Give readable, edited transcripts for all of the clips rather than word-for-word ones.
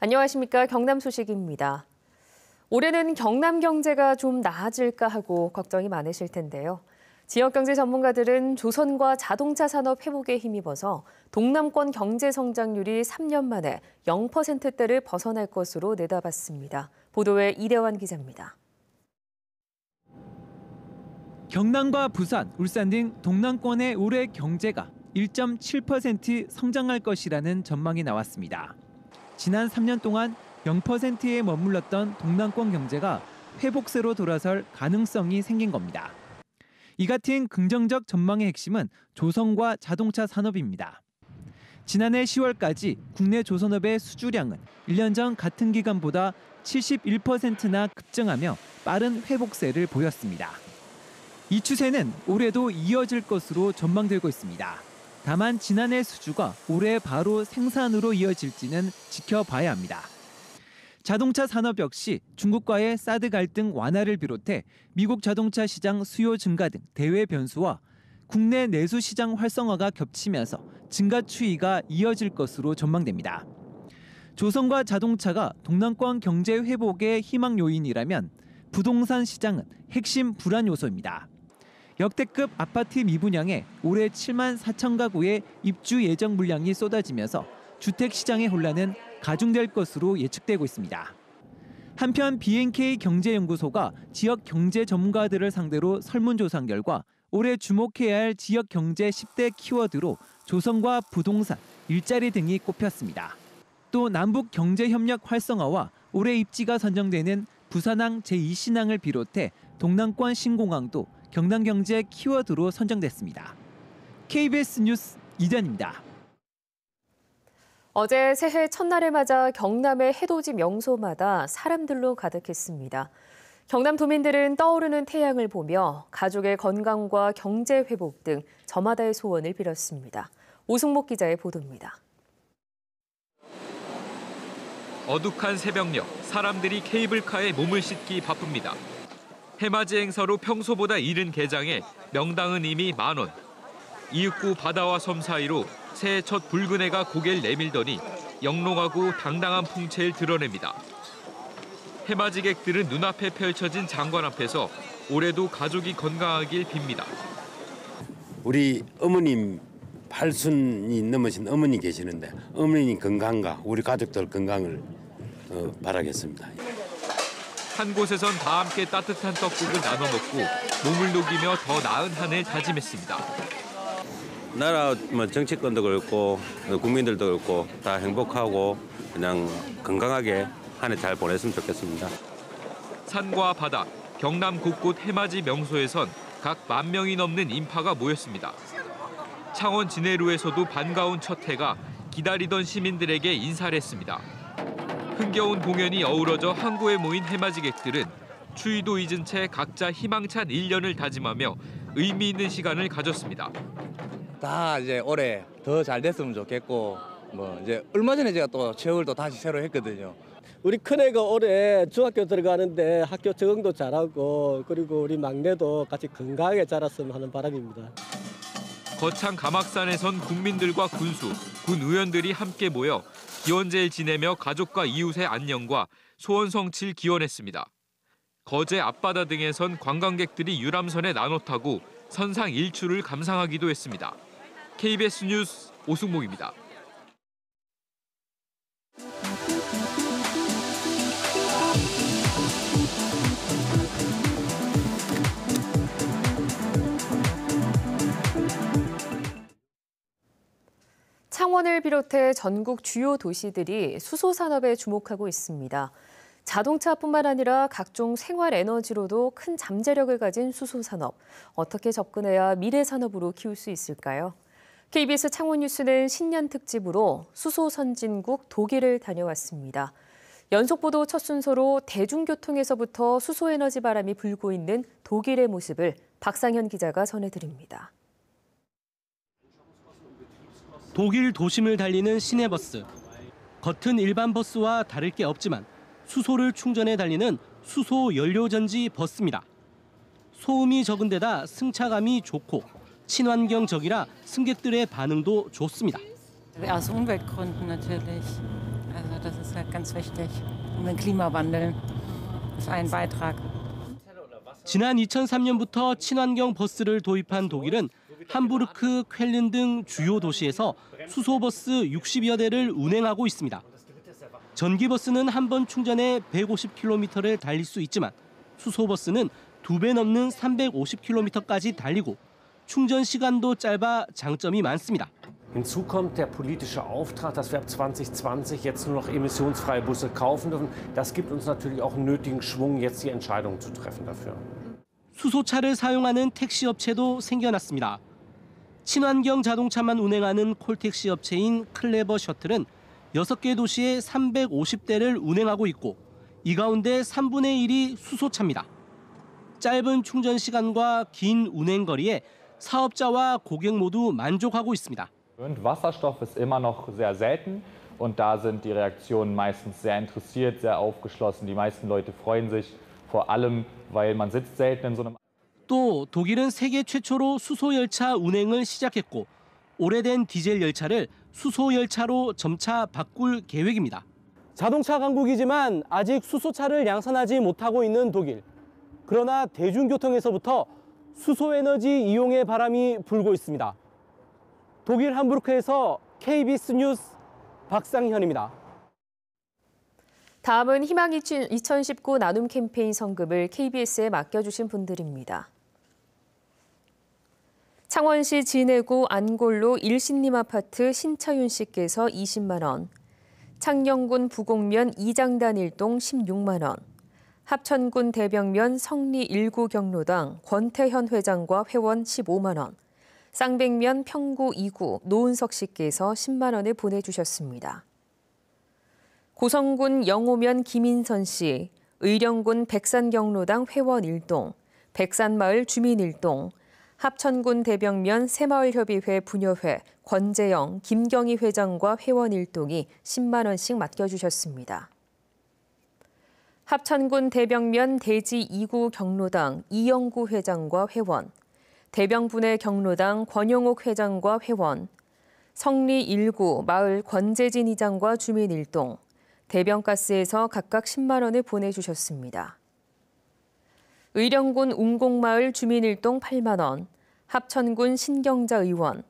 안녕하십니까. 경남 소식입니다. 올해는 경남 경제가 좀 나아질까 하고 걱정이 많으실 텐데요. 지역경제 전문가들은 조선과 자동차 산업 회복에 힘입어서 동남권 경제 성장률이 3년 만에 0%대를 벗어날 것으로 내다봤습니다. 보도에 이대환 기자입니다. 경남과 부산, 울산 등 동남권의 올해 경제가 1.7% 성장할 것이라는 전망이 나왔습니다. 지난 3년 동안 0%에 머물렀던 동남권 경제가 회복세로 돌아설 가능성이 생긴 겁니다. 이 같은 긍정적 전망의 핵심은 조선과 자동차 산업입니다. 지난해 10월까지 국내 조선업의 수주량은 1년 전 같은 기간보다 71%나 급증하며 빠른 회복세를 보였습니다. 이 추세는 올해도 이어질 것으로 전망되고 있습니다. 다만 지난해 수주가 올해 바로 생산으로 이어질지는 지켜봐야 합니다. 자동차 산업 역시 중국과의 사드 갈등 완화를 비롯해 미국 자동차 시장 수요 증가 등 대외 변수와 국내 내수 시장 활성화가 겹치면서 증가 추이가 이어질 것으로 전망됩니다. 조선과 자동차가 동남권 경제 회복의 희망 요인이라면 부동산 시장은 핵심 불안 요소입니다. 역대급 아파트 미분양에 올해 7만 4천 가구의 입주 예정 물량이 쏟아지면서 주택 시장의 혼란은 가중될 것으로 예측되고 있습니다. 한편 B&K 경제연구소가 지역 경제 전문가들을 상대로 설문조사한 결과 올해 주목해야 할 지역 경제 10대 키워드로 조선과 부동산, 일자리 등이 꼽혔습니다. 또 남북 경제협력 활성화와 올해 입지가 선정되는 부산항 제2신항을 비롯해 동남권 신공항도 경남 경제 키워드로 선정됐습니다. KBS 뉴스 이대환입니다. 어제 새해 첫날을 맞아 경남의 해돋이 명소마다 사람들로 가득했습니다. 경남 도민들은 떠오르는 태양을 보며 가족의 건강과 경제 회복 등 저마다의 소원을 빌었습니다. 오승목 기자의 보도입니다. 어둑한 새벽녘, 사람들이 케이블카에 몸을 싣기 바쁩니다. 해맞이 행사로 평소보다 이른 개장에 명당은 이미 만원. 이윽고 바다와 섬 사이로 새해 첫 붉은 해가 고개를 내밀더니 영롱하고 당당한 풍채를 드러냅니다. 해맞이객들은 눈앞에 펼쳐진 장관 앞에서 올해도 가족이 건강하길 빕니다. 우리 어머님 8순이 넘으신 어머니 계시는데 어머니 건강과 우리 가족들 건강을 바라겠습니다. 한 곳에선 다 함께 따뜻한 떡국을 나눠 먹고 몸을 녹이며 더 나은 한 해 다짐했습니다. 나라 정치권도 그렇고 국민들도 그렇고 다 행복하고 그냥 건강하게 한 해 잘 보냈으면 좋겠습니다. 산과 바다, 경남 곳곳 해맞이 명소에선 각 10,000명이 넘는 인파가 모였습니다. 창원 진해루에서도 반가운 첫 해가 기다리던 시민들에게 인사를 했습니다. 흥겨운 공연이 어우러져 한 곳에 모인 해맞이객들은 추위도 잊은 채 각자 희망찬 1년을 다짐하며 의미 있는 시간을 가졌습니다. 다 이제 올해 더 잘 됐으면 좋겠고 이제 얼마 전에 제가 또 체육을 또 다시 새로 했거든요. 우리 큰애가 올해 중학교 들어가는데 학교 적응도 잘하고 그리고 우리 막내도 같이 건강하게 자랐으면 하는 바람입니다. 거창 가막산에선 국민들과 군수, 군 의원들이 함께 모여 기원제를 지내며 가족과 이웃의 안녕과 소원 성취를 기원했습니다. 거제 앞바다 등에선 관광객들이 유람선에 나눠 타고 선상 일출을 감상하기도 했습니다. KBS 뉴스 오승목입니다. 창원을 비롯해 전국 주요 도시들이 수소 산업에 주목하고 있습니다. 자동차뿐만 아니라 각종 생활 에너지로도 큰 잠재력을 가진 수소 산업. 어떻게 접근해야 미래 산업으로 키울 수 있을까요? KBS 창원 뉴스는 신년 특집으로 수소 선진국 독일을 다녀왔습니다. 연속 보도 첫 순서로 대중교통에서부터 수소 에너지 바람이 불고 있는 독일의 모습을 박상현 기자가 전해드립니다. 독일 도심을 달리는 시내버스. 겉은 일반 버스와 다를 게 없지만 수소를 충전해 달리는 수소 연료전지 버스입니다. 소음이 적은 데다 승차감이 좋고 친환경적이라 승객들의 반응도 좋습니다. Aus Umweltgründen natürlich. Also Das ist halt ganz wichtig. Um den Klimawandel ist ein Beitrag. 지난 2003년부터 친환경 버스를 도입한 독일은 함부르크, 쾰른 등 주요 도시에서 수소버스 60여 대를 운행하고 있습니다. 전기버스는 한 번 충전에 150km를 달릴 수 있지만 수소버스는 2배 넘는 350km까지 달리고 충전 시간도 짧아 장점이 많습니다. Hinzu kommt der politische Auftrag, dass wir ab 2020 jetzt nur noch emissionsfreie Busse kaufen dürfen. Das gibt uns natürlich auch einen nötigen Schwung, jetzt die Entscheidung zu treffen dafür. 수소차를 사용하는 택시업체도 생겨났습니다. 친환경 자동차만 운행하는 콜택시 업체인 클레버 셔틀은 6개 도시에 350대를 운행하고 있고 이 가운데 3분의 1이 수소차입니다. 짧은 충전 시간과 긴 운행 거리에 사업자와 고객 모두 만족하고 있습니다. Wasserstoff ist immer noch sehr selten und da sind die Reaktionen meistens sehr interessiert, sehr aufgeschlossen. Die meisten Leute freuen sich, vor allem, weil man sitzt selten in so einem. 또 독일은 세계 최초로 수소 열차 운행을 시작했고 오래된 디젤 열차를 수소 열차로 점차 바꿀 계획입니다. 자동차 강국이지만 아직 수소차를 양산하지 못하고 있는 독일. 그러나 대중교통에서부터 수소에너지 이용의 바람이 불고 있습니다. 독일 함부르크에서 KBS 뉴스 박상현입니다. 다음은 희망 2019 나눔 캠페인 성금을 KBS에 맡겨주신 분들입니다. 창원시 진해구 안골로 일신님 아파트 신차윤 씨께서 20만 원, 창녕군 부곡면 이장단 1동 16만 원, 합천군 대병면 성리 1구 경로당 권태현 회장과 회원 15만 원, 쌍백면 평구 2구 노은석 씨께서 10만 원을 보내주셨습니다. 고성군 영호면 김인선 씨, 의령군 백산경로당 회원 1동, 백산마을 주민 1동, 합천군 대병면 새마을협의회 부녀회 권재영, 김경희 회장과 회원 1동이 10만 원씩 맡겨주셨습니다. 합천군 대병면 대지 2구 경로당 이영구 회장과 회원, 대병분해 경로당 권영옥 회장과 회원, 성리 1구 마을 권재진 이장과 주민 1동, 대병가스에서 각각 10만 원을 보내주셨습니다. 의령군 웅곡마을 주민 1동 8만 원, 합천군 신경자 의원,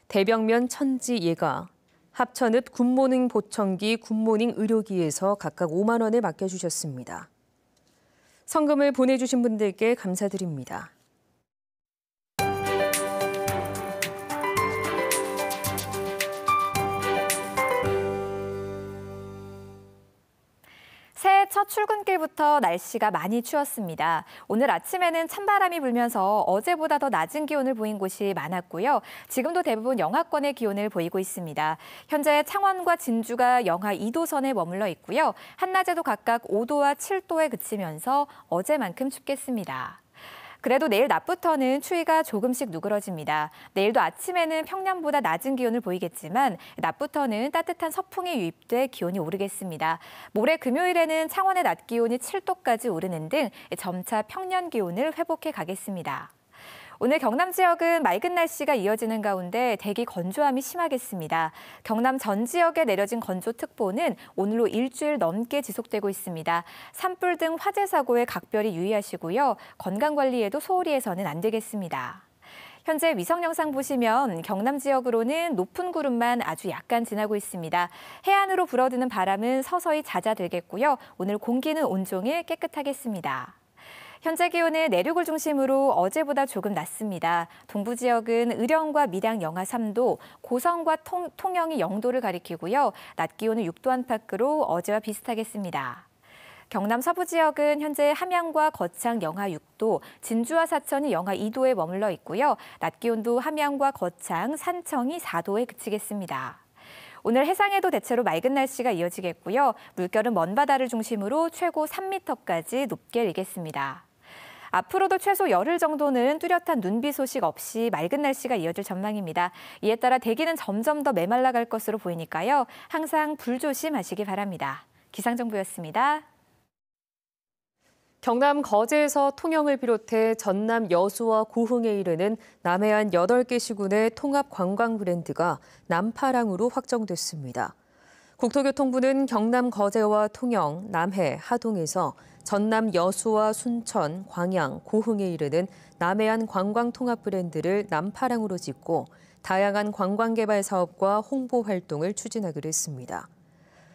대병면 천지 예가, 합천읍 굿모닝 보청기 굿모닝 의료기에서 각각 5만 원을 맡겨주셨습니다. 성금을 보내주신 분들께 감사드립니다. 새해 첫 출근길부터 날씨가 많이 추웠습니다. 오늘 아침에는 찬바람이 불면서 어제보다 더 낮은 기온을 보인 곳이 많았고요. 지금도 대부분 영하권의 기온을 보이고 있습니다. 현재 창원과 진주가 영하 2도 선에 머물러 있고요. 한낮에도 각각 5도와 7도에 그치면서 어제만큼 춥겠습니다. 그래도 내일 낮부터는 추위가 조금씩 누그러집니다. 내일도 아침에는 평년보다 낮은 기온을 보이겠지만 낮부터는 따뜻한 서풍이 유입돼 기온이 오르겠습니다. 모레 금요일에는 창원의 낮 기온이 7도까지 오르는 등 점차 평년 기온을 회복해 가겠습니다. 오늘 경남 지역은 맑은 날씨가 이어지는 가운데 대기 건조함이 심하겠습니다. 경남 전 지역에 내려진 건조특보는 오늘로 일주일 넘게 지속되고 있습니다. 산불 등 화재 사고에 각별히 유의하시고요. 건강관리에도 소홀히 해서는 안 되겠습니다. 현재 위성 영상 보시면 경남 지역으로는 높은 구름만 아주 약간 지나고 있습니다. 해안으로 불어드는 바람은 서서히 잦아들겠고요. 오늘 공기는 온종일 깨끗하겠습니다. 현재 기온은 내륙을 중심으로 어제보다 조금 낮습니다. 동부 지역은 의령과 밀양 영하 3도, 고성과 통영이 0도를 가리키고요. 낮 기온은 6도 안팎으로 어제와 비슷하겠습니다. 경남 서부 지역은 현재 함양과 거창 영하 6도, 진주와 사천이 영하 2도에 머물러 있고요. 낮 기온도 함양과 거창, 산청이 4도에 그치겠습니다. 오늘 해상에도 대체로 맑은 날씨가 이어지겠고요. 물결은 먼 바다를 중심으로 최고 3m까지 높게 일겠습니다. 앞으로도 최소 열흘 정도는 뚜렷한 눈비 소식 없이 맑은 날씨가 이어질 전망입니다. 이에 따라 대기는 점점 더 메말라갈 것으로 보이니까요. 항상 불조심하시기 바랍니다. 기상정보였습니다. 경남 거제에서 통영을 비롯해 전남 여수와 고흥에 이르는 남해안 8개 시군의 통합 관광 브랜드가 남파랑으로 확정됐습니다. 국토교통부는 경남 거제와 통영, 남해, 하동에서 전남 여수와 순천, 광양, 고흥에 이르는 남해안 관광통합 브랜드를 남파랑으로 짓고 다양한 관광개발 사업과 홍보 활동을 추진하기로 했습니다.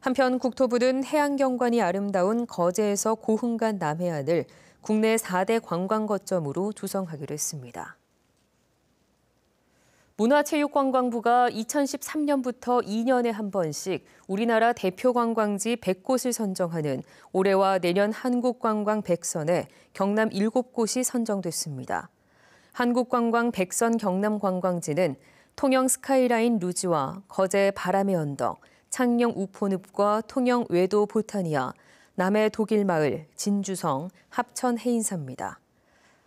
한편 국토부는 해안경관이 아름다운 거제에서 고흥 간 남해안을 국내 4대 관광거점으로 조성하기로 했습니다. 문화체육관광부가 2013년부터 2년에 한 번씩 우리나라 대표 관광지 100곳을 선정하는 올해와 내년 한국관광 100선에 경남 7곳이 선정됐습니다. 한국관광 100선 경남 관광지는 통영 스카이라인 루지와 거제 바람의 언덕, 창녕 우포늪과 통영 외도 보타니아, 남해 독일마을, 진주성, 합천 해인사입니다.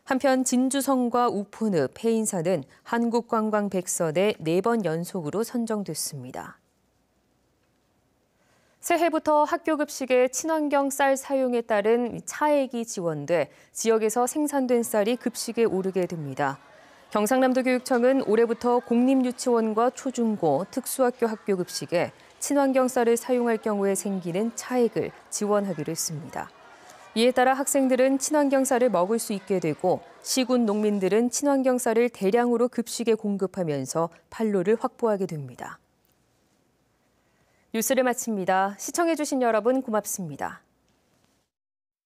한편 진주성과 우포늪, 해인사는 한국관광 100선에 4번 연속으로 선정됐습니다. 새해부터 학교 급식에 친환경 쌀 사용에 따른 차액이 지원돼 지역에서 생산된 쌀이 급식에 오르게 됩니다. 경상남도 교육청은 올해부터 공립유치원과 초중고, 특수학교 학교 급식에 친환경 쌀을 사용할 경우에 생기는 차액을 지원하기로 했습니다. 이에 따라 학생들은 친환경 쌀을 먹을 수 있게 되고 시군 농민들은 친환경 쌀을 대량으로 급식에 공급하면서 판로를 확보하게 됩니다. 뉴스를 마칩니다. 시청해주신 여러분 고맙습니다.